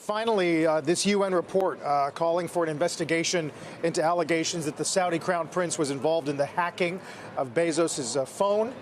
finally, this UN report calling for an investigation into allegations that the Saudi Crown Prince was involved in the hacking of Bezos' phone.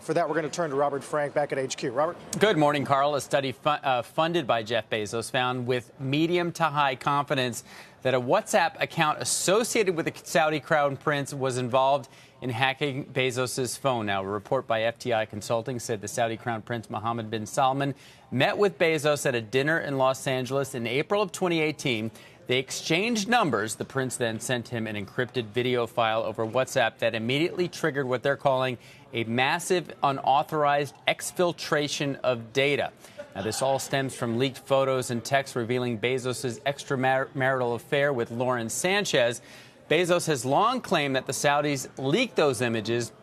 For that, we're going to turn to Robert Frank back at HQ. Robert? Good morning, Carl. A study funded by Jeff Bezos found with medium to high confidence that a WhatsApp account associated with the Saudi Crown Prince was involved in hacking Bezos' phone. Now, a report by FTI Consulting said the Saudi Crown Prince Mohammed bin Salman met with Bezos at a dinner in Los Angeles in April of 2018. They exchanged numbers. The prince then sent him an encrypted video file over WhatsApp that immediately triggered what they're calling a massive unauthorized exfiltration of data. Now, this all stems from leaked photos and texts revealing Bezos' extramarital affair with Lauren Sanchez. Bezos has long claimed that the Saudis leaked those images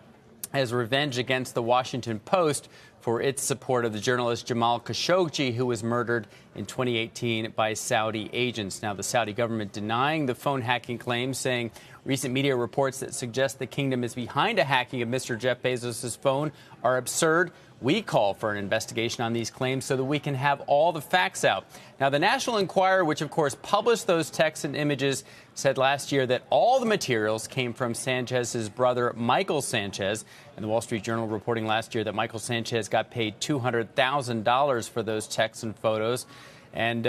as revenge against the Washington Post for its support of the journalist Jamal Khashoggi, who was murdered in 2018 by Saudi agents. Now, the Saudi government denying the phone hacking claims, saying recent media reports that suggest the kingdom is behind a hacking of Mr. Jeff Bezos' phone are absurd. We call for an investigation on these claims so that we can have all the facts out. Now, the National Enquirer, which of course published those texts and images, said last year that all the materials came from Sanchez's brother, Michael Sanchez. And the Wall Street Journal reporting last year that Michael Sanchez got paid $200,000 for those texts and photos. And,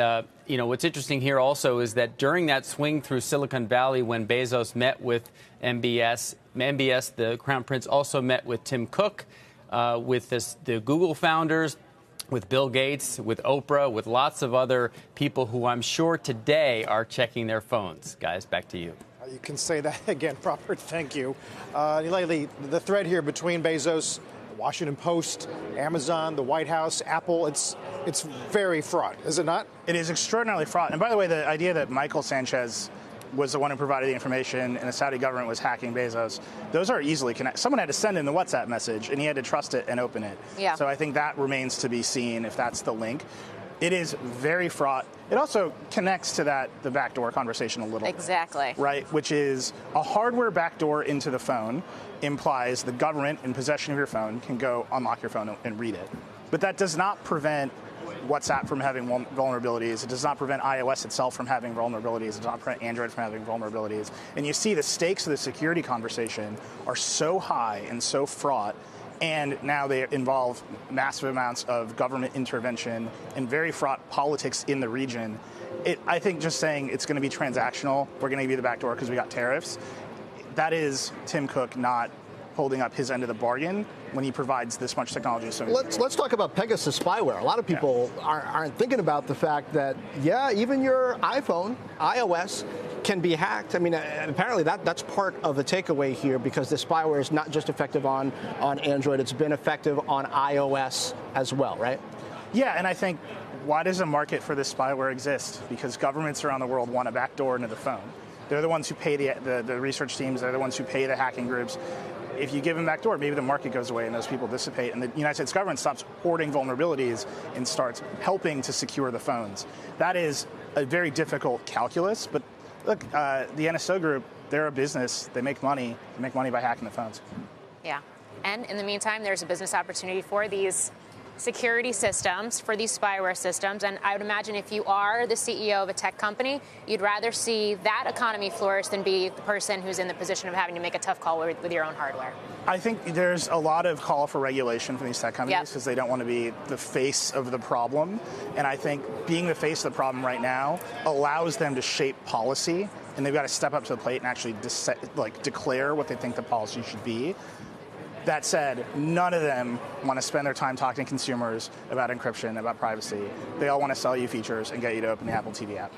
what's interesting here also is that during that swing through Silicon Valley when Bezos met with MBS, the Crown Prince also met with Tim Cook, with the Google founders, with Bill Gates, with Oprah, with lots of other people who I'm sure today are checking their phones. Guys, back to you. You can say that again, Robert. Thank you. Nilay, the thread here between Bezos, the Washington Post, Amazon, the White House, Apple, it's very fraught, is it not? It is extraordinarily fraught. And by the way, the idea that Michael Sanchez was the one who provided the information and the Saudi government was hacking Bezos, those are easily connected. Someone had to send in the WhatsApp message and he had to trust it and open it. Yeah. So I think that remains to be seen if that's the link. It is very fraught. It also connects to the backdoor conversation a little Exactly. bit, right? Which is a hardware backdoor into the phone implies the government in possession of your phone can go unlock your phone and read it. But that does not prevent WhatsApp from having vulnerabilities. It does not prevent iOS itself from having vulnerabilities. It does not prevent Android from having vulnerabilities. And you see the stakes of the security conversation are so high and so fraught, and now they involve massive amounts of government intervention and very fraught politics in the region. I think just saying it's going to be transactional, we're going to give you the back door because we got tariffs, that is Tim Cook not holding up his end of the bargain when he provides this much technology. So let's talk about Pegasus spyware. A lot of people aren't thinking about the fact that, yeah, even your iPhone, iOS, can be hacked. I mean, apparently that's part of the takeaway here, because the spyware is not just effective on Android, it's been effective on iOS as well, right? Yeah, and I think, why does a market for this spyware exist? Because governments around the world want a backdoor into the phone. They're the ones who pay the research teams. They're the ones who pay the hacking groups. If you give them backdoor, maybe the market goes away and those people dissipate, and the United States government stops hoarding vulnerabilities and starts helping to secure the phones. That is a very difficult calculus, but look, the NSO group, they're a business. They make money. They make money by hacking the phones. Yeah. And in the meantime, there's a business opportunity for these security systems, for these spyware systems. And I would imagine if you are the CEO of a tech company, you'd rather see that economy flourish than be the person who's in the position of having to make a tough call with your own hardware. I think there's a lot of call for regulation from these tech companies because they don't want to be the face of the problem. And I think being the face of the problem right now allows them to shape policy, and they've got to step up to the plate and actually declare what they think the policy should be. That said, none of them want to spend their time talking to consumers about encryption, about privacy. They all want to sell you features and get you to open the Apple TV app.